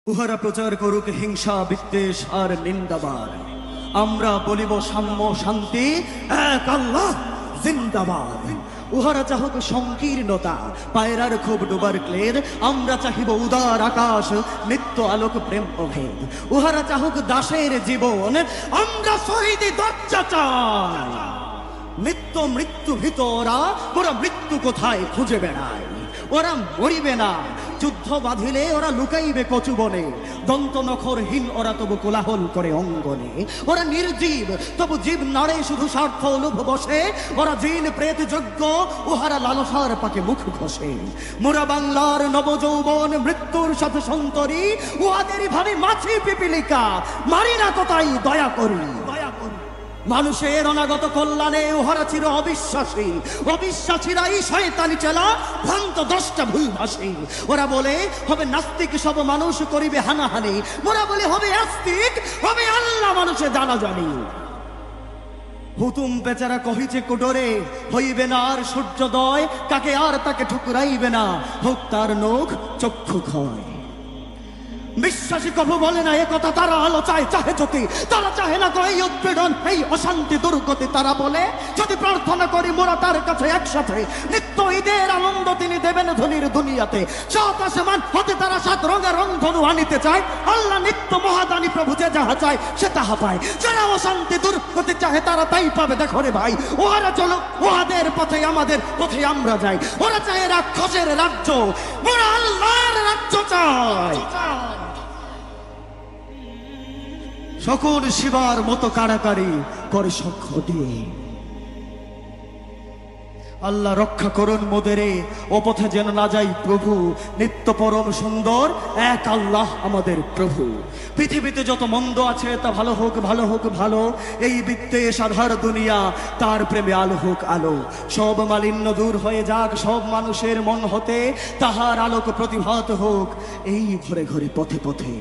উহারা প্রচার করুক হিংসা বিদ্বেষ আর নিন্দাবাদ। আমরা বলিব সাম্য শান্তি, এক আল্লাহ জিন্দাবাদ। উহারা চাহক সংকীর্ণতা, পায়রার খুব ডোবার ক্লেদ, আমরা চাহিব উদার আকাশ, নিত্য আলোক প্রেম অভেদ। উহারা চাহক দাসের জীবন, আমরা শহীদ দরজা চাই। নিত্য মৃত্যু ভীত ওরা মৃত্যু কোথায় খুঁজে বেড়ায়। ওরা মরিবে না, যুদ্ধ বাঁধিলে ওরা লুকাইবে কচুবনে। দন্ত নখরহীন ওরা তবু কোলাহল করে অঙ্গনে। ওরা নির্জীব তবু জীব নাড়ে শুধু স্বার্থ লোভ বসে। ওরা জিন প্রেত যজ্ঞ, উহারা লালসার পাকে মুখ ঘষে। মোরা বাংলার নবযৌবন মৃত্যুর সাথে সন্তরী, উহাদেরই ভাবি মাছি পিপিলিকা, মারি না তো তাই দয়া করি। মানুষের অনাগত কল্যাণে উহারা চির অবিশ্বাসী। অবিশ্বাসীরাই শয়তানি চেলা, ভ্রান্ত দশটা ভুলভাসী। ওরা বলে হবে নাস্তিক সব মানুষ করিবে হানাহানি, মোরা বলে হবে আস্তিক, হবে আল্লাহ মানুষে জানা জানি। হুতুম বেচারা কহিছে কুটরে, হইবে না আর সূর্যোদয়, কাকে আর তাকে ঠুকরাইবে না, হোক তার নখ চক্ষু ক্ষয়। বিশ্বাসী কবু বলে না এ কথা, তারা আলো চায় চাহে জ্যোতি। তারা চাহে না এই উৎপীড়ন এই অশান্তি দুর্গতি। তারা বলে যদি প্রার্থনা করি মোরা তার কাছে একসাথে, নিত্য ঈদের আনন্দ তিনি দেবেন ধনির দুনিয়াতে। সাত আসমান হতে তারা সাত রঙের রংধনু আনিতে চায়। আল্লাহ নিত্য মহাদানী প্রভু যে যাহা চায় সে তাহা পায়। যারা অশান্তি দুর্গতি চাহে তারা তাই পাবে। দেখো রে ভাই, ওহারা চলো ওহাদের পথে, আমাদের পথে আমরা যাই। ওরা চায় রাক্ষসের রাজ্য, মোরা আল্লাহর রাজ্য চাই। সকল শিবার মতো কারাকারি করে শঙ্খ দিয়ে। আল্লাহ রক্ষা করুন মোদেরে, ও পথে যেন না যাই প্রভু। নিত্য পরম সুন্দর এক আল্লাহ আমাদের প্রভু। পৃথিবীতে যত মন্দ আছে তা ভালো হোক ভালো হোক ভালো। এই বৃত্তে সাধার দুনিয়া, তার প্রেমে আলো হোক আলো। সব মালিন্য দূর হয়ে যাক সব মানুষের মন হতে, তাহার আলোক প্রতিভাত হোক এই ঘরে ঘরে পথে পথে।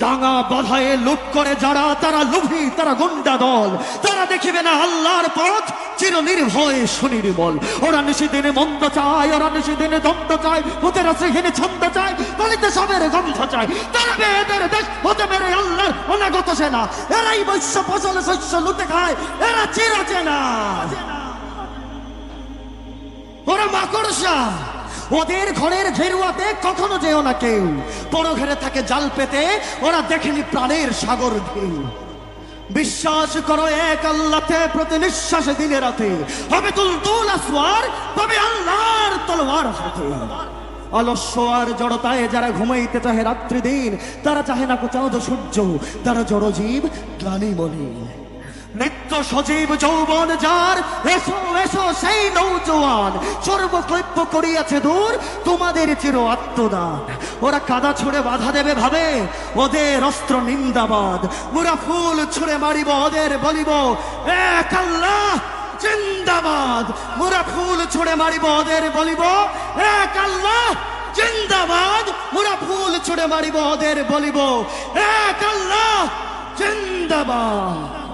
ডাঙা বাধায়ে লুট করে যারা, তারা লোভী, তারা গুন্ডা দল। তারা দেখিবে না আল্লাহর পথ, চির নির্ভয়ে সুনির্মল। ওরা নিশিদিনে মন্দ চায়, ওরা নিশিদিনে দ্বন্দ্ব চায়, ভূতেরা শ্রীহীনে ছন্দ চায়, বলিতে সবের গন্ধ চায়। তারা বেদের দেশ হতে মেরে আল্লাহর অনাগত সেনা। এরাই বৈশ্য ফসল শস্য লুটে খায়, এরা চিরা চেনা। ওরা মাকড়সা, ওদের ঘরের ঘেরুয়াতে কখনো যেও না কেউ। বড় ঘরে থাকে জাল পেতে, ওরা দেখেনি প্রাণের সাগর ঢেউ। বিশ্বাস করো এক আল্লাহতে, প্রতি নিঃশ্বাসে দিনে রাতে হবে তুলতুল আসওয়ার, তবে আল্লাহর তলোয়ার হাতে। অলস্য আর জড়তায় যারা ঘুমাইতে চাহে রাত্রি দিন, তারা চাহে না চাঁদ সূর্য, তারা জড়জীব গ্লানি মনে। নিত্য সজীব যৌবন যার, এসো এসো সেই নৌজওয়ান। সর্বকল্প করিয়াছে দূর তোমাদের চির আত্মদান। ওরা কাদা ছুঁড়ে বাধা দেবে ভাবে, ওদের অস্ত্র নিন্দাবাদ। মোরা ফুল ছুঁড়ে মারিব ওদের বলিব এক আল্লাহ জিন্দাবাদ। মোরা ফুল ছুঁড়ে মারিব ওদের বলিব এক আল্লাহ জিন্দাবাদ। মোরা ফুল ছুঁড়ে মারিব ওদের বলিব এক আল্লাহ জিন্দাবাদ।